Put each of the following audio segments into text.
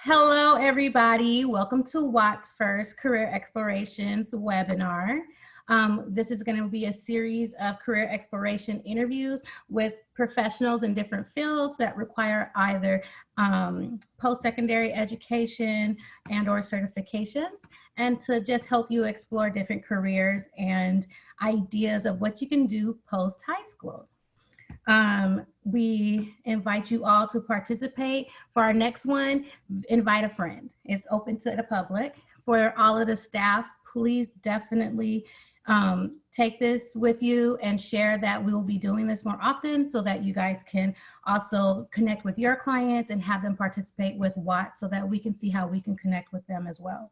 Hello, everybody. Welcome to WOT's first Career Explorations webinar. This is going to be a series of career exploration interviews with professionals in different fields that require either post-secondary education and or certifications, and to just help you explore different careers and ideas of what you can do post-high school. We invite you all to participate. For our next one, invite a friend. It's open to the public. For all of the staff, please definitely take this with you and share that we will be doing this more often so that you guys can also connect with your clients and have them participate with WOT so that we can see how we can connect with them as well.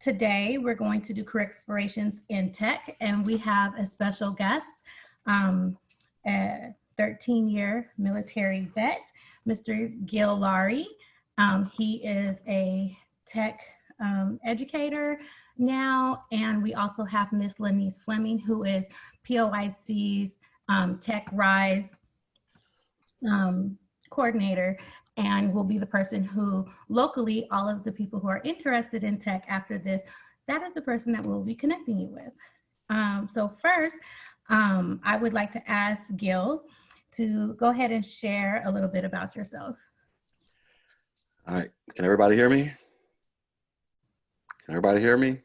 Today, we're going to do career explorations in tech, and we have a special guest. A 13-year military vet, Mr. Gil Laurie. He is a tech educator now, and we also have Miss Lennys Fleming, who is POIC's Tech RAHS coordinator, and will be the person who locally, all of the people who are interested in tech after this, that is the person that we'll be connecting you with. So first, I would like to ask Gil to go ahead and share a little bit about yourself. All right, can everybody hear me? Can everybody hear me?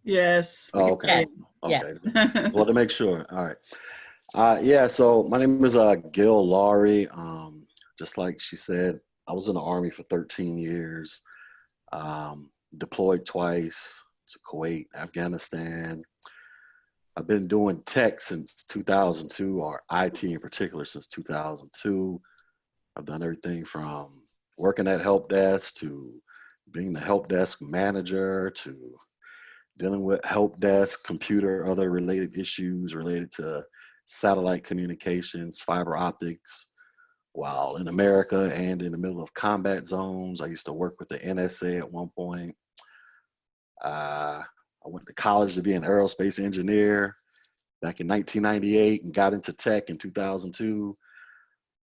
Yes. Oh, okay. Yeah. Okay. Wanted to make sure. All right. Yeah, so my name is Gil Laurie. Just like she said, I was in the Army for 13 years, deployed twice to Kuwait, Afghanistan. I've been doing tech since 2002, or IT in particular since 2002. I've done everything from working at help desk to being the help desk manager to dealing with help desk, computer, other related issues related to satellite communications, fiber optics. While in America and in the middle of combat zones, I used to work with the NSA at one point. I went to college to be an aerospace engineer back in 1998 and got into tech in 2002.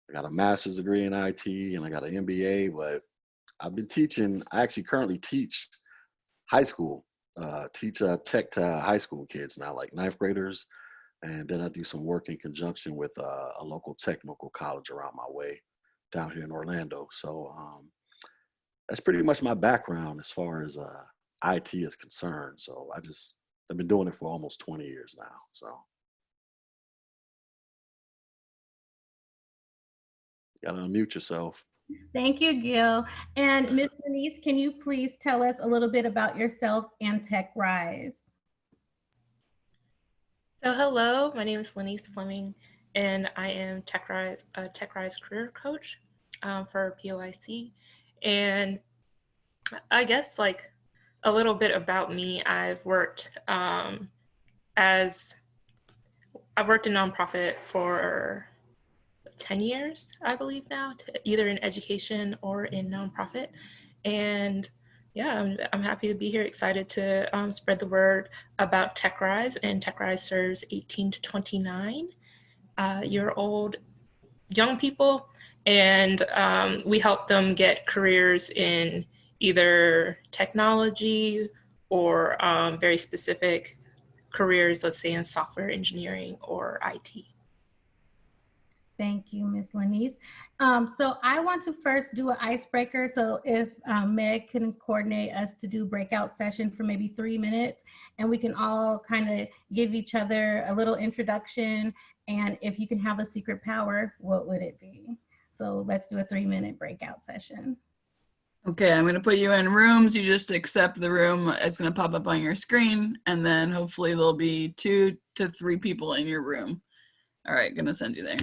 I got a master's degree in IT and I got an MBA, but I've been teaching. I actually currently teach high school, teach tech to high school kids now, like ninth graders. And then I do some work in conjunction with a local technical college around my way down here in Orlando. So that's pretty much my background as far as IT is concerned. So I've been doing it for almost 20 years now. So you gotta unmute yourself. Thank you, Gil. And Ms. Lennys, can you please tell us a little bit about yourself and Tech RAHS? So hello, my name is Lennys Fleming, and I am a Tech RAHS career coach for POIC. And I guess like a little bit about me, I've worked in nonprofit for 10 years, I believe now, either in education or in nonprofit. And yeah, I'm happy to be here, excited to spread the word about Tech RAHS. And Tech RAHS serves 18 to 29-year-old young people. And we help them get careers in either technology or very specific careers, let's say in software engineering or IT. Thank you, Ms. Lennys. So I want to first do an icebreaker. So if Meg can coordinate us to do breakout session for maybe 3 minutes, and we can all kind of give each other a little introduction. And if you can have a secret power, what would it be? So let's do a 3-minute breakout session. Okay, I'm going to put you in rooms. You just accept the room. It's going to pop up on your screen, and then hopefully there'll be 2 to 3 people in your room. All right, going to send you there.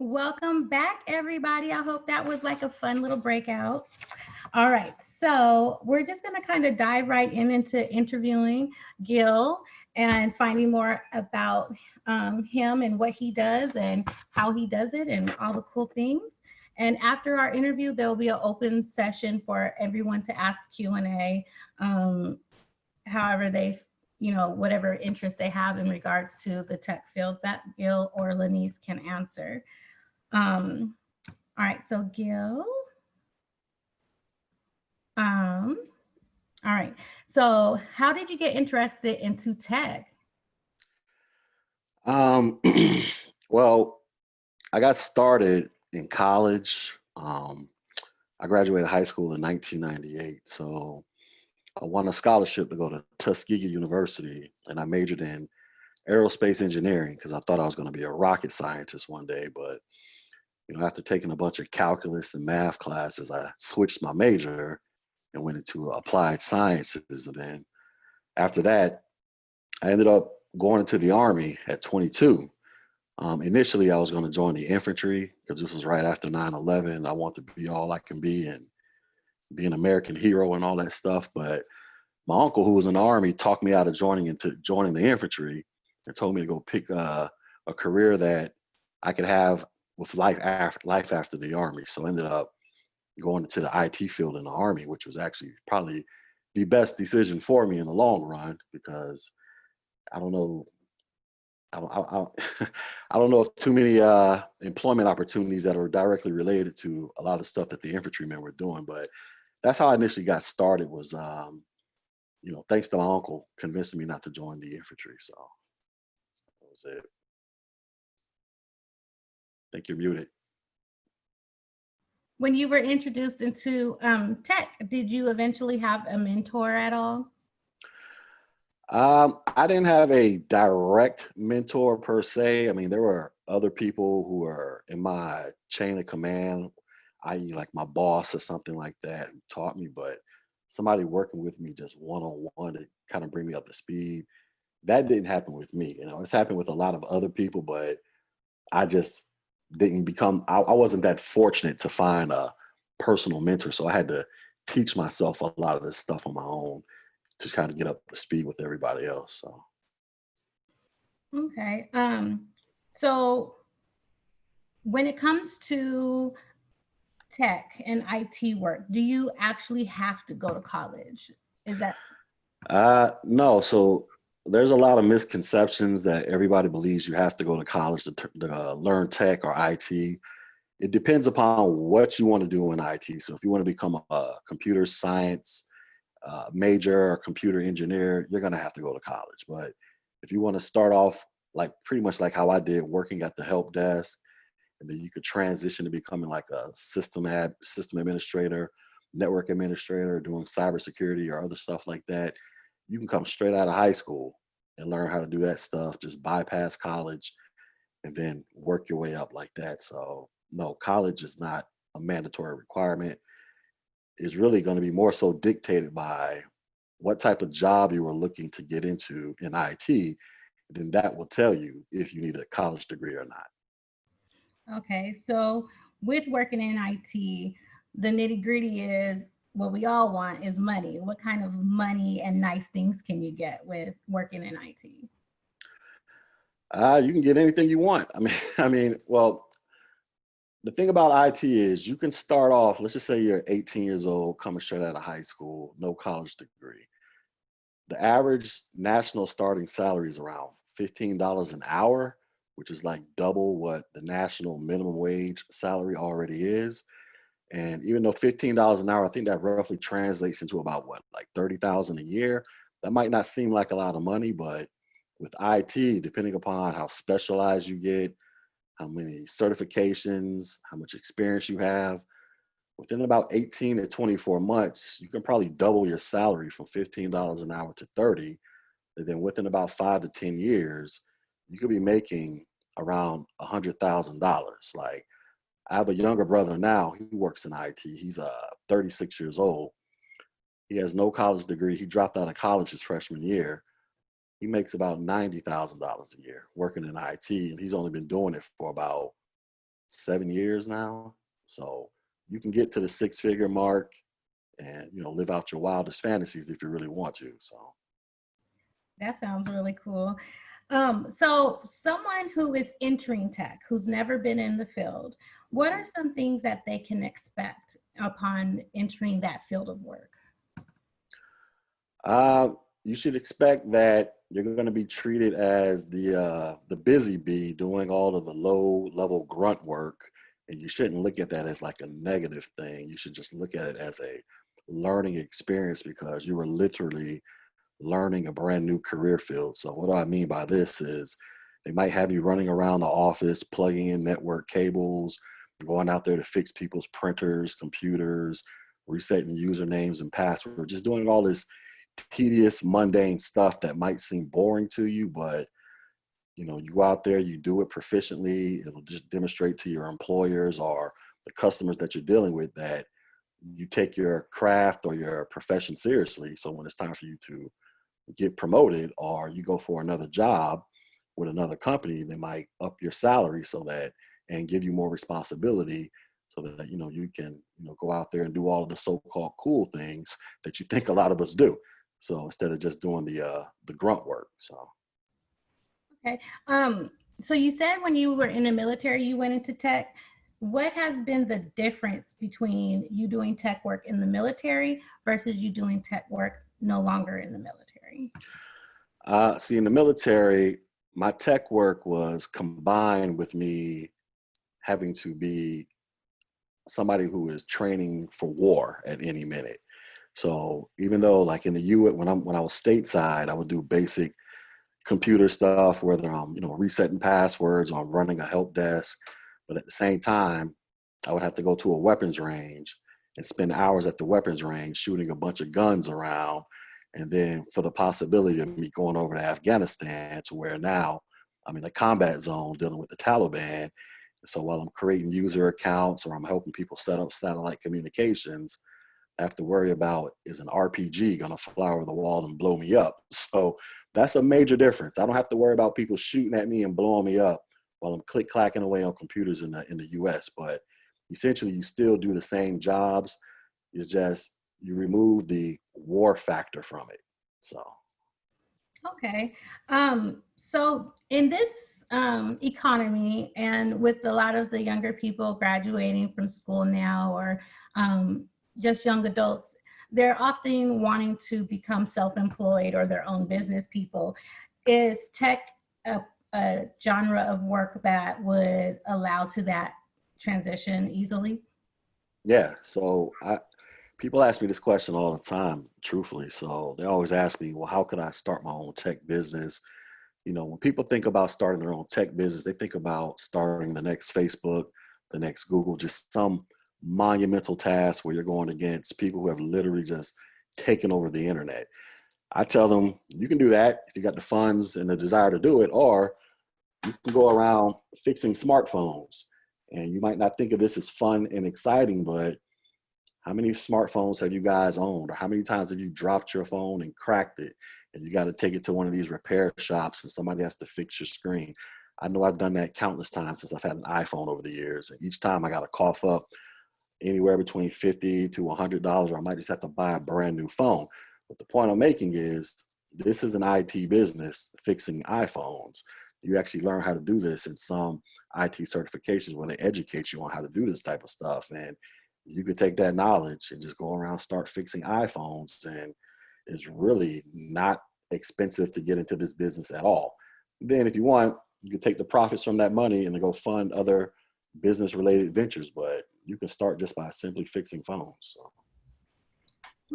Welcome back, everybody. I hope that was like a fun little breakout. All right, so we're just going to kind of dive right into interviewing Gil and finding more about him and what he does and how he does it and all the cool things. And after our interview, there will be an open session for everyone to ask Q&A, however they, whatever interest they have in regards to the tech field that Gil or Lennys can answer. All right, so Gil. All right. So how did you get interested into tech? Well, I got started in college. I graduated high school in 1998. So I won a scholarship to go to Tuskegee University, and I majored in aerospace engineering because I thought I was going to be a rocket scientist one day. But after taking a bunch of calculus and math classes, I switched my major and went into applied sciences. And then after that, I ended up going into the Army at 22. Initially, I was going to join the infantry because this was right after 9/11. I wanted to be all I can be and be an American hero and all that stuff. But my uncle, who was in the Army, talked me out of joining the infantry and told me to go pick a career that I could have with life after the Army. So I ended up going into the IT field in the Army, which was actually probably the best decision for me in the long run because I don't know. I don't know if too many employment opportunities that are directly related to a lot of stuff that the infantrymen were doing, but that's how I initially got started. Was thanks to my uncle convincing me not to join the infantry. So that was it. I think you're muted. When you were introduced into tech, did you eventually have a mentor at all? I didn't have a direct mentor per se. I mean, there were other people who were in my chain of command, i.e. like my boss or something like that, who taught me, but somebody working with me just one-on-one to kind of bring me up to speed, that didn't happen with me. It's happened with a lot of other people, but I just didn't I wasn't that fortunate to find a personal mentor. So I had to teach myself a lot of this stuff on my own to kind of get up to speed with everybody else. So. Okay. So when it comes to tech and IT work, do you actually have to go to college? Is that? No. So there's a lot of misconceptions that everybody believes you have to go to college to learn tech or IT. It depends upon what you want to do in IT. So if you want to become a computer science major or computer engineer, you're going to have to go to college. But if you want to start off like pretty much like how I did, working at the help desk, and then you could transition to becoming like a system administrator, network administrator, doing cybersecurity or other stuff like that, you can come straight out of high school and learn how to do that stuff, just bypass college and then work your way up like that. So no, college is not a mandatory requirement. Is really going to be more so dictated by what type of job you are looking to get into in IT, then that will tell you if you need a college degree or not. Okay, so with working in IT, the nitty gritty is what we all want is money. What kind of money and nice things can you get with working in IT? You can get anything you want. Well, the thing about IT is you can start off, let's just say you're 18 years old, coming straight out of high school, no college degree. The average national starting salary is around $15 an hour, which is like double what the national minimum wage salary already is. And even though $15 an hour, I think that roughly translates into about what, like 30,000 a year. That might not seem like a lot of money, but with IT, depending upon how specialized you get, how many certifications, how much experience you have, within about 18 to 24 months, you can probably double your salary from $15 an hour to 30. And then within about 5 to 10 years, you could be making around $100,000. Like, I have a younger brother now, he works in IT. He's 36 years old. He has no college degree. He dropped out of college his freshman year. He makes about $90,000 a year working in IT, and he's only been doing it for about 7 years now. So you can get to the 6-figure mark and, you know, live out your wildest fantasies if you really want to. So That sounds really cool. So someone who is entering tech, who's never been in the field, what are some things that they can expect upon entering that field of work? you should expect that you're going to be treated as the busy bee doing all of the low level grunt work. And you shouldn't look at that as like a negative thing. You should just look at it as a learning experience, because you are literally learning a brand new career field. So what do I mean by this is they might have you running around the office, plugging in network cables, going out there to fix people's printers, computers, resetting usernames and passwords, just doing all this tedious, mundane stuff that might seem boring to you, but you know, you go out there, you do it proficiently. It'll just demonstrate to your employers or the customers that you're dealing with that you take your craft or your profession seriously. So when it's time for you to get promoted or you go for another job with another company, they might up your salary so that, and give you more responsibility so that, you know, you can, you know, go out there and do all of the so-called cool things that you think a lot of us do. So instead of just doing the grunt work. So. Okay. So you said when you were in the military, you went into tech. What has been the difference between you doing tech work in the military versus you doing tech work no longer in the military? See, in the military, my tech work was combined with me having to be somebody who is training for war at any minute. So even though, like in the U.S., when I was stateside, I would do basic computer stuff, whether I'm, you know, resetting passwords or I'm running a help desk. But at the same time, I would have to go to a weapons range and spend hours at the weapons range shooting a bunch of guns around. And then for the possibility of me going over to Afghanistan, to where now I'm in a combat zone dealing with the Taliban. So while I'm creating user accounts or I'm helping people set up satellite communications, I have to worry about, is an RPG going to fly over the wall and blow me up? So that's a major difference. I don't have to worry about people shooting at me and blowing me up while I'm click-clacking away on computers in the US. But essentially, you still do the same jobs. It's just you remove the war factor from it. So. Okay. So in this economy, and with a lot of the younger people graduating from school now, or just young adults, they're often wanting to become self-employed or their own business people. Is tech a genre of work that would allow to that transition easily? Yeah. So people ask me this question all the time, truthfully. So they always ask me, well, how could I start my own tech business? You know, when people think about starting their own tech business, they think about starting the next Facebook, the next Google, just some monumental task where you're going against people who have literally just taken over the internet. I tell them, you can do that if you got the funds and the desire to do it, or you can go around fixing smartphones. And you might not think of this as fun and exciting, but how many smartphones have you guys owned? Or how many times have you dropped your phone and cracked it? And you got to take it to one of these repair shops and somebody has to fix your screen. I know I've done that countless times since I've had an iPhone over the years. And each time I got to cough up anywhere between $50 to $100, or I might just have to buy a brand new phone. But the point I'm making is this is an IT business fixing iPhones. You actually learn how to do this in some IT certifications when they educate you on how to do this type of stuff. And you could take that knowledge and just go around, start fixing iPhones. And it's really not expensive to get into this business at all. Then if you want, you can take the profits from that money and go fund other business related ventures, but you can start just by simply fixing phones. So.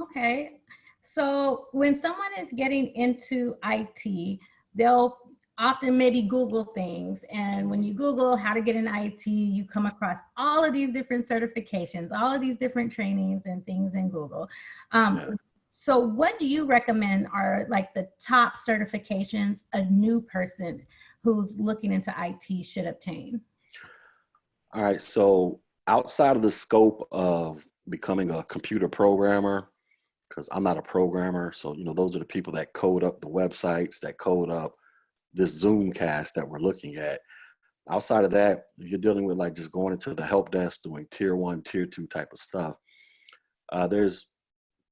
Okay. So when someone is getting into IT, they'll often maybe Google things. And when you Google how to get in IT, you come across all of these different certifications, all of these different trainings and things in Google. So what do you recommend are like the top certifications a new person who's looking into IT should obtain? All right. So outside of the scope of becoming a computer programmer, because I'm not a programmer. So, you know, those are the people that code up the websites, that code up this Zoomcast that we're looking at. outside of that, you're dealing with like just going into the help desk, doing tier 1, tier 2 type of stuff. There's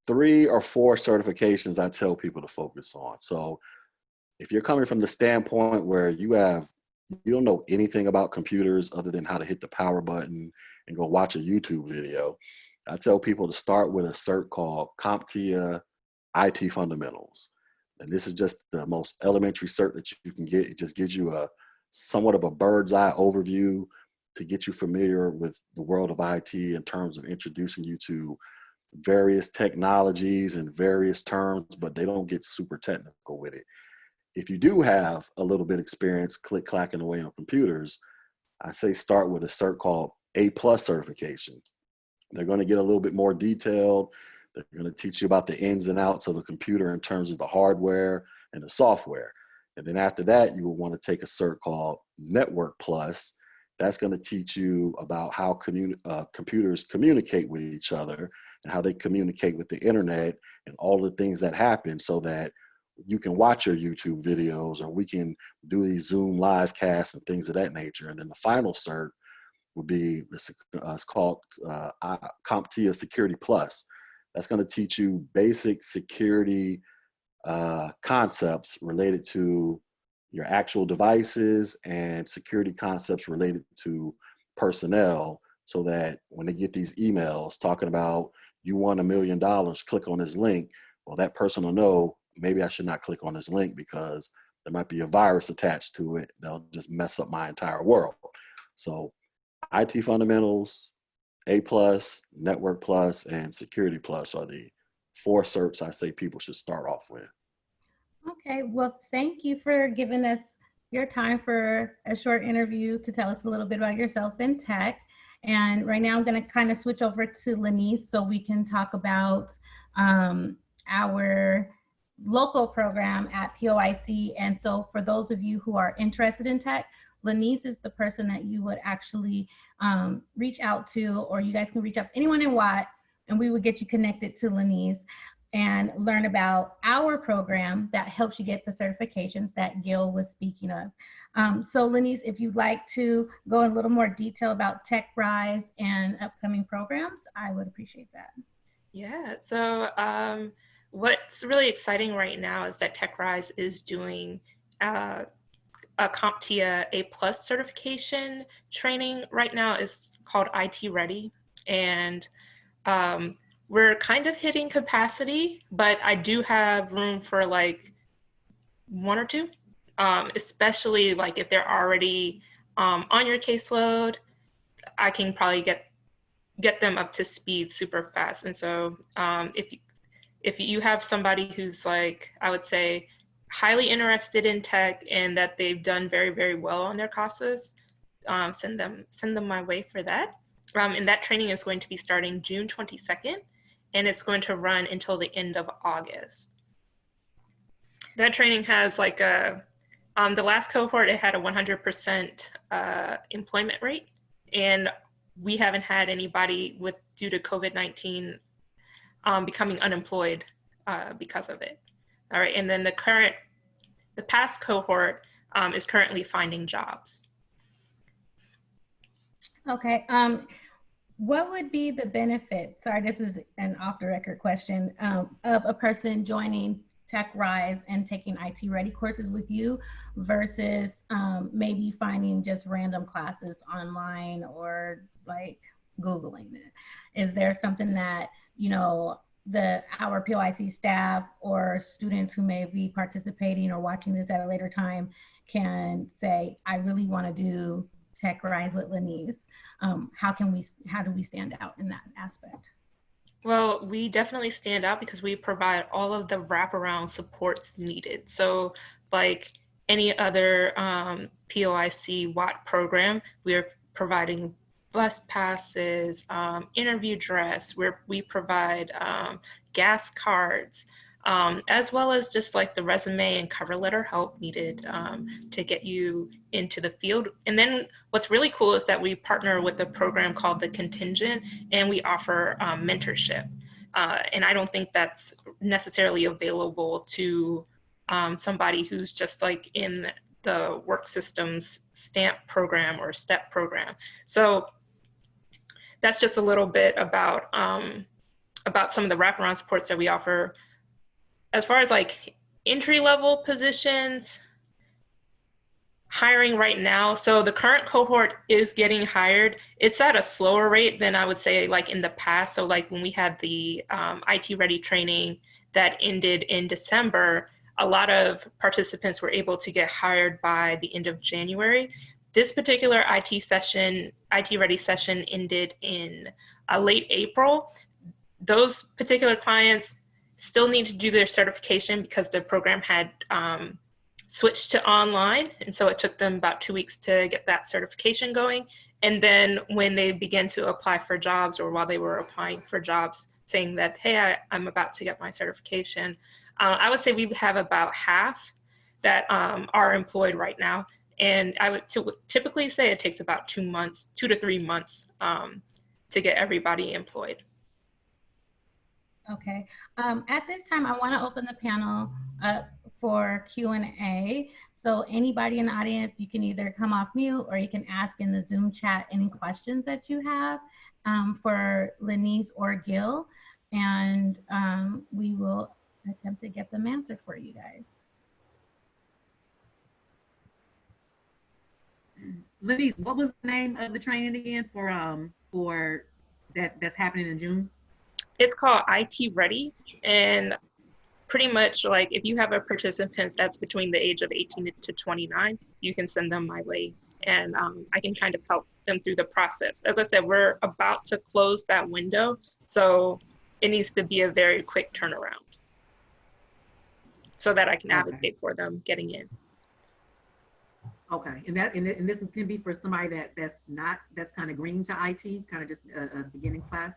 3 or 4 certifications I tell people to focus on. So if you're coming from the standpoint where you don't know anything about computers other than how to hit the power button and go watch a YouTube video, I tell people to start with a cert called CompTIA IT Fundamentals. And this is just the most elementary cert that you can get. It just gives you a somewhat of a bird's eye overview to get you familiar with the world of IT in terms of introducing you to various technologies and various terms, but they don't get super technical with it. If you do have a little bit experience click-clacking away on computers, I say start with a cert called A+ certification. They're going to get a little bit more detailed. They're going to teach you about the ins and outs of a computer in terms of the hardware and the software. And then after that, you will want to take a cert called Network Plus. That's going to teach you about how computers communicate with each other and how they communicate with the internet and all the things that happen, so that you can watch your YouTube videos, or we can do these Zoom live casts and things of that nature. And then the final cert would be, it's called CompTIA Security Plus. That's going to teach you basic security concepts related to your actual devices and security concepts related to personnel, so that when they get these emails talking about you won $1 million, click on this link, well, that person will know, maybe I should not click on this link because there might be a virus attached to it. They'll just mess up my entire world. So IT Fundamentals, A+, Network Plus, and Security Plus are the 4 certs I say people should start off with. Okay, well, thank you for giving us your time for a short interview to tell us a little bit about yourself in tech. And right now I'm going to kind of switch over to Lennys so we can talk about our local program at POIC. And so for those of you who are interested in tech, Lennys is the person that you would actually reach out to, or you guys can reach out to anyone in WOT, and we would get you connected to Lennys and learn about our program that helps you get the certifications that Gil was speaking of. So Lennys, if you'd like to go in a little more detail about TechRise and upcoming programs, I would appreciate that. Yeah, so what's really exciting right now is that TechRise is doing a CompTIA A+ certification training right now. It's called IT Ready, and we're kind of hitting capacity, but I do have room for like 1 or 2, especially like if they're already on your caseload. I can probably get them up to speed super fast. And so if you have somebody who's like, I would say, highly interested in tech and that they've done very, very well on their CASAs, send them my way for that. And that training is going to be starting June 22nd, and it's going to run until the end of August. That training has like the last cohort, it had a 100% employment rate, and we haven't had anybody due to COVID-19 becoming unemployed because of it. All right, and then the past cohort is currently finding jobs. Okay, what would be the benefit, sorry, this is an off the record question, of a person joining TechRise and taking IT Ready courses with you versus maybe finding just random classes online or like Googling it? Is there something that, you know, our POIC staff or students who may be participating or watching this at a later time can say, I really want to do TechRise with Lennys? How do we stand out in that aspect? Well, we definitely stand out because we provide all of the wraparound supports needed. So like any other POIC WOT program, we're providing bus passes, interview dress, where we provide gas cards, as well as just like the resume and cover letter help needed to get you into the field. And then what's really cool is that we partner with a program called the Contingent, and we offer mentorship. And I don't think that's necessarily available to somebody who's just like in the work systems stamp program or STEP program. So that's just a little bit about some of the wraparound supports that we offer. As far as like entry-level positions, hiring right now, so the current cohort is getting hired. It's at a slower rate than I would say like in the past. So like when we had the IT Ready training that ended in December, a lot of participants were able to get hired by the end of January. This particular IT Ready session ended in late April. Those particular clients still need to do their certification because the program had switched to online. And so it took them about 2 weeks to get that certification going. And then when they began to apply for jobs, or while they were applying for jobs, saying that, hey, I'm about to get my certification, I would say we have about half that are employed right now. And I would typically say it takes about 2 to 3 months to get everybody employed. Okay. At this time, I want to open the panel up for Q&A. So anybody in the audience, you can either come off mute or you can ask in the Zoom chat any questions that you have for Lennys or Gil, and we will attempt to get them answered for you guys. Lennys, what was the name of the training again for that's happening in June? It's called IT Ready, and pretty much like if you have a participant that's between the age of 18 to 29, you can send them my way, and I can kind of help them through the process. As I said, we're about to close that window, so it needs to be a very quick turnaround so that I can advocate for them getting in. Okay, and this can be for somebody that's kind of green to IT, kind of just a beginning class.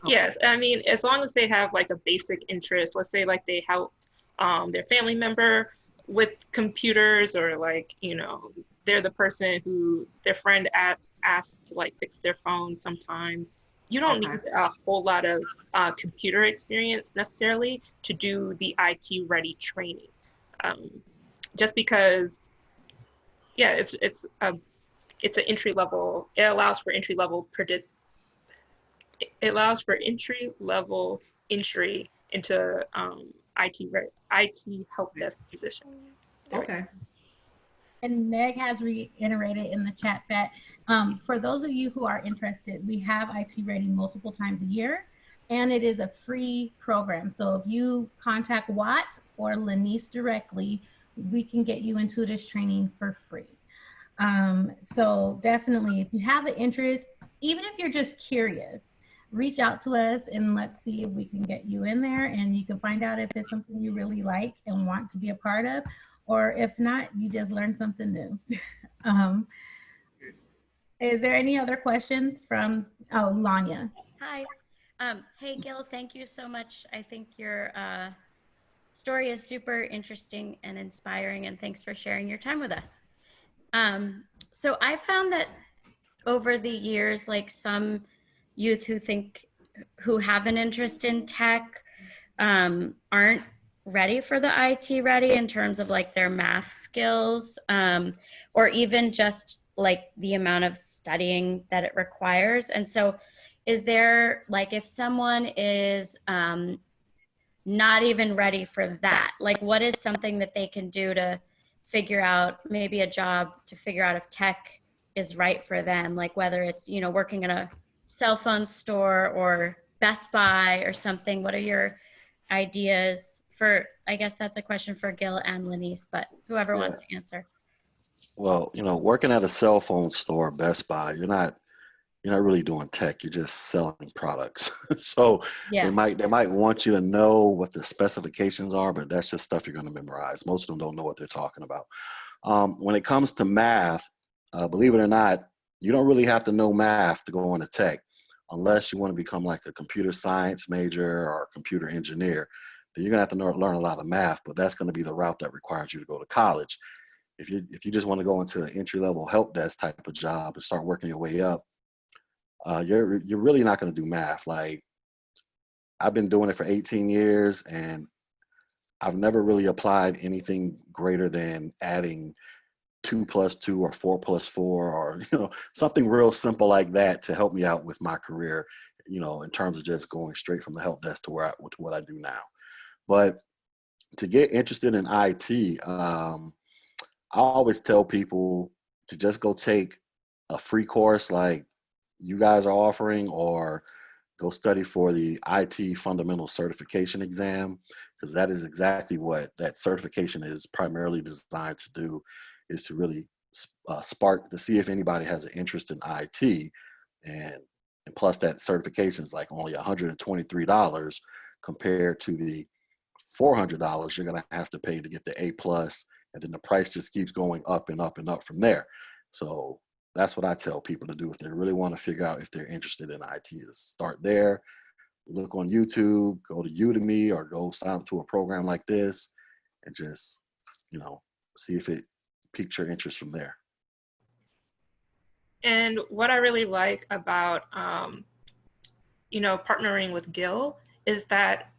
Okay. Yes, I mean, as long as they have like a basic interest, let's say like they helped their family member with computers, or like, you know, they're the person who their friend asked to like fix their phone sometimes. You don't need a whole lot of computer experience necessarily to do the IT Ready training. Just because, yeah, it's an entry level. It allows for entry level entry into IT help desk positions. Okay. And Meg has reiterated in the chat that for those of you who are interested, we have IT Ready multiple times a year, and it is a free program. So if you contact WOT or Lennys directly, we can get you into this training for free. So definitely, if you have an interest, even if you're just curious, reach out to us and let's see if we can get you in there, and you can find out if it's something you really like and want to be a part of, or if not, you just learned something new. Is there any other questions from, oh, Lanya? Hi. Hey, Gil, thank you so much. I think your story is super interesting and inspiring, and thanks for sharing your time with us. So I found that over the years, like some youth who have an interest in tech aren't ready for the IT Ready in terms of like their math skills, or even just like the amount of studying that it requires. And so is there, like, if someone is not even ready for that, like what is something that they can do to figure out, maybe a job to figure out if tech is right for them, like whether it's, you know, working in a cell phone store or Best Buy or something? What are your ideas for, I guess that's a question for Gil and Lennys, but whoever wants to answer. Well, you know, working at a cell phone store, Best Buy, you're not really doing tech. You're just selling products. So Yeah. they might want you to know what the specifications are, but that's just stuff you're going to memorize. Most of them don't know what they're talking about. When it comes to math, believe it or not, you don't really have to know math to go into tech, unless you want to become like a computer science major or a computer engineer. Then you're going to have to learn a lot of math, but that's going to be the route that requires you to go to college. If you just want to go into an entry-level help desk type of job and start working your way up, you're really not going to do math. Like, I've been doing it for 18 years, and I've never really applied anything greater than adding 2+2 or 4+4, or, something real simple like that to help me out with my career, in terms of just going straight from the help desk to what I do now. But to get interested in IT, I always tell people to just go take a free course like you guys are offering, or go study for the IT fundamental certification exam, because that is exactly what that certification is primarily designed to do, is to really spark to see if anybody has an interest in IT. And plus that certification is like only $123 compared to the $400 you're going to have to pay to get the A+, and then the price just keeps going up and up and up from there. So that's what I tell people to do if they really want to figure out if they're interested in IT, is start there, look on YouTube, go to Udemy, or go sign up to a program like this, and just, see if it piques your interest from there. And what I really like about, partnering with Gil is that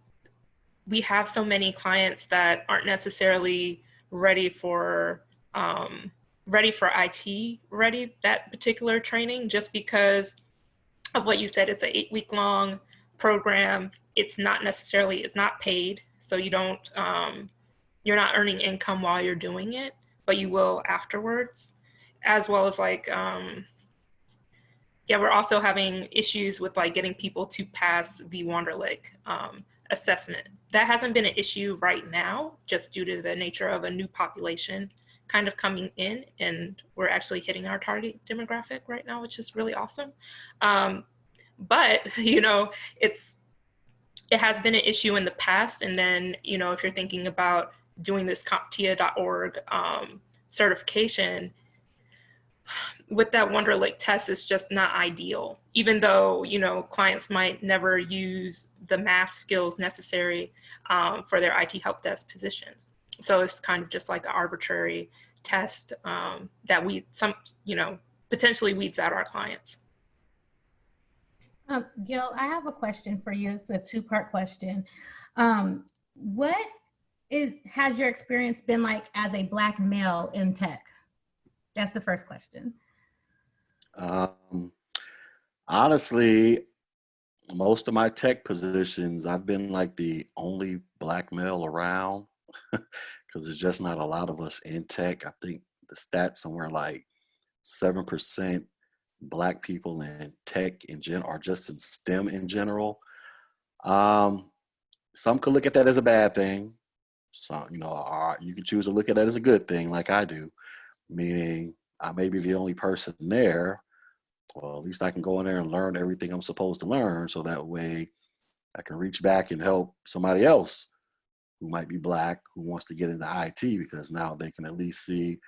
we have so many clients that aren't necessarily ready for IT, that particular training, just because of what you said. It's an 8-week-long program. It's not paid. So you don't, you're not earning income while you're doing it, but you will afterwards, as well as we're also having issues with getting people to pass the Wonderlic assessment. That hasn't been an issue right now, just due to the nature of a new population kind of coming in, and we're actually hitting our target demographic right now, which is really awesome. But it has been an issue in the past. And then, if you're thinking about doing this CompTIA.org certification, with that Wonderlic test, it's just not ideal, even though, clients might never use the math skills necessary for their IT help desk positions. So it's kind of just like an arbitrary test that potentially weeds out our clients. Gil, I have a question for you. It's a 2-part question. What has your experience been like as a Black male in tech? That's the first question. Honestly, most of my tech positions, I've been like the only Black male around, because there's just not a lot of us in tech. I think the stats somewhere like 7% Black people in tech in general, or just in STEM in general. Some could look at that as a bad thing. Some, you can choose to look at that as a good thing, like I do, meaning I may be the only person there. Well, at least I can go in there and learn everything I'm supposed to learn, so that way I can reach back and help somebody else who might be Black, who wants to get into IT, because now they can at least see,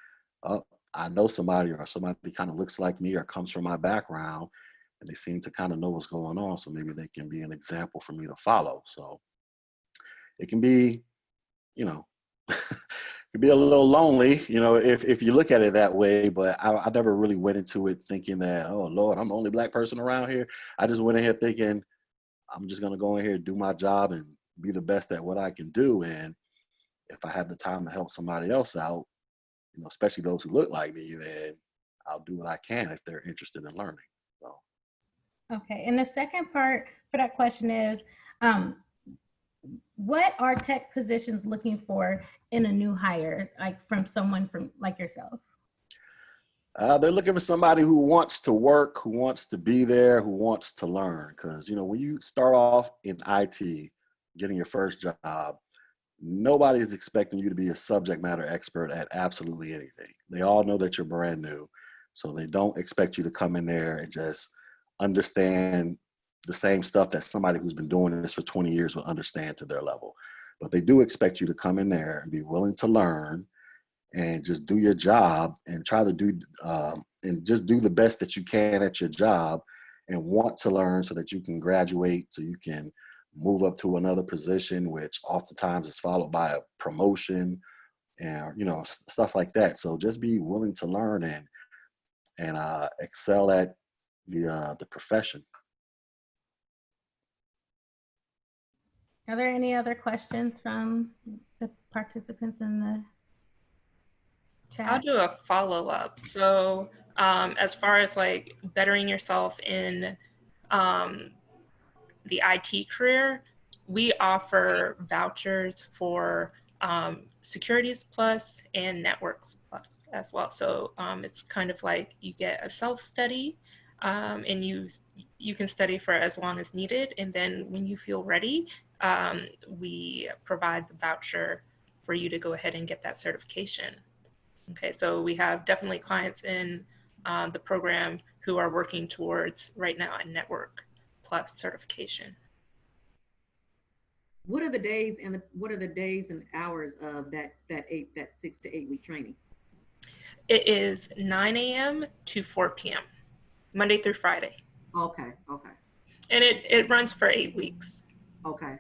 oh, I know somebody, or somebody kind of looks like me or comes from my background, and they seem to kind of know what's going on, so maybe they can be an example for me to follow. So it can be, it can be a little lonely, if you look at it that way, but I never really went into it thinking that, oh Lord, I'm the only Black person around here. I just went in here thinking, I'm just going to go in here and do my job and be the best at what I can do. And if I have the time to help somebody else out, especially those who look like me, then I'll do what I can if they're interested in learning. So. Okay, and the second part for that question is, what are tech positions looking for in a new hire, like from someone from like yourself? They're looking for somebody who wants to work, who wants to be there, who wants to learn. Because, when you start off in IT, getting your first job, nobody is expecting you to be a subject matter expert at absolutely anything. They all know that you're brand new. So they don't expect you to come in there and just understand the same stuff that somebody who's been doing this for 20 years will understand to their level. But they do expect you to come in there and be willing to learn and just do your job and try to do, and just do the best that you can at your job, and want to learn so that you can graduate, so you can move up to another position, which oftentimes is followed by a promotion and, stuff like that. So just be willing to learn and excel at the profession. Are there any other questions from the participants in the? I'll chat? do a follow-up. So as far as like bettering yourself in the IT career, we offer vouchers for Securities Plus and Networks Plus as well. So it's kind of like you get a self-study and you can study for as long as needed. And then when you feel ready, we provide the voucher for you to go ahead and get that certification. Okay, so we have definitely clients in the program who are working towards right now a Network Plus certification. What are the days and what are the days and hours of that 6 to 8 week training? It is 9 a.m. to 4 p.m. Monday through Friday. Okay, okay, And it runs for 8 weeks. okay.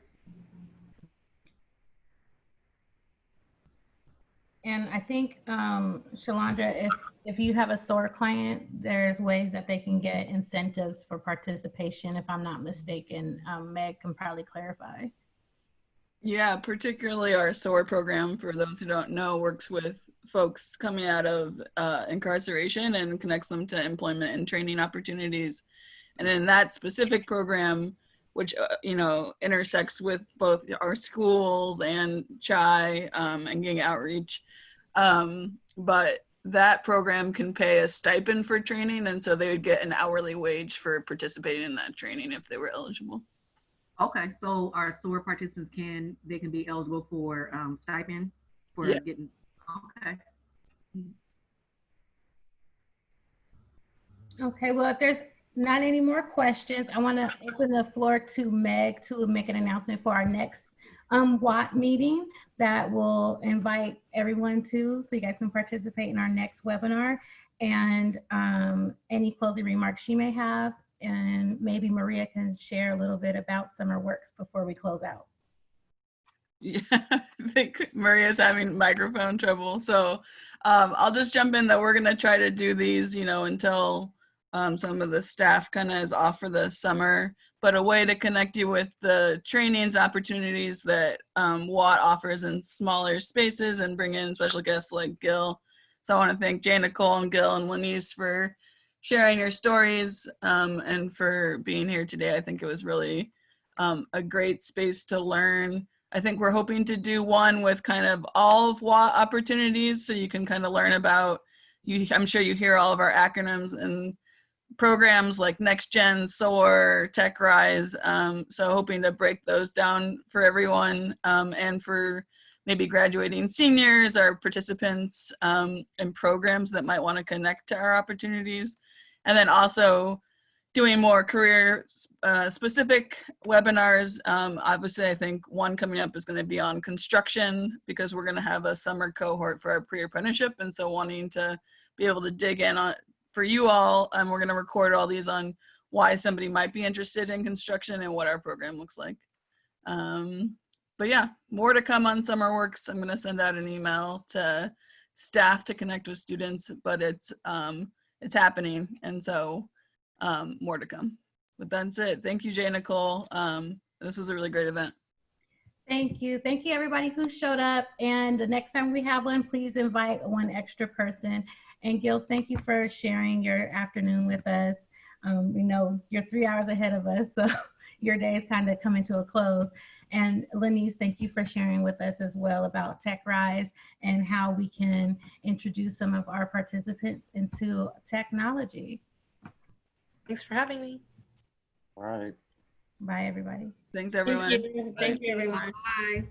And I think, Shalandra, if you have a SOAR client, there's ways that they can get incentives for participation, if I'm not mistaken. Meg can probably clarify. Yeah, particularly our SOAR program, for those who don't know, works with folks coming out of incarceration and connects them to employment and training opportunities. And in that specific program, which intersects with both our schools and CHI and Gang Outreach, but that program can pay a stipend for training, and so they would get an hourly wage for participating in that training if they were eligible. Okay, so our SOAR participants can be eligible for stipend for getting. Okay. Okay, well, if there's not any more questions, I want to open the floor to Meg to make an announcement for our next WOT meeting that will invite everyone to, so you guys can participate in our next webinar, and any closing remarks she may have, and maybe Maria can share a little bit about Summer Works before we close out. Yeah, I think Maria's having microphone trouble, so I'll just jump in that we're going to try to do these, until some of the staff kind of is off for the summer, but a way to connect you with the trainings opportunities that WOT offers in smaller spaces and bring in special guests like Gil. So I want to thank Jane, Nicole, and Gil and Lennys for sharing your stories and for being here today. I think it was really a great space to learn. I think we're hoping to do one with kind of all of WOT opportunities, so you can kind of learn about, I'm sure you hear all of our acronyms and programs like Next Gen, SOAR, Tech Rise. So hoping to break those down for everyone and for maybe graduating seniors or participants in programs that might want to connect to our opportunities. And then also doing more career specific webinars. Obviously, I think one coming up is going to be on construction, because we're going to have a summer cohort for our pre-apprenticeship. And so wanting to be able to dig in on for you all, we're going to record all these on why somebody might be interested in construction and what our program looks like. But yeah, more to come on Summer Works. I'm going to send out an email to staff to connect with students, but it's happening. And so more to come. But that's it. Thank you, Jane, Nicole. This was a really great event. Thank you. Thank you, everybody who showed up. And the next time we have one, please invite one extra person. And Gil, thank you for sharing your afternoon with us. We know you're 3 hours ahead of us, so your day is kind of coming to a close. And Lennys, thank you for sharing with us as well about Tech Rise and how we can introduce some of our participants into technology. Thanks for having me. All right. Bye, everybody. Thanks, everyone. Thank you, everyone. Bye.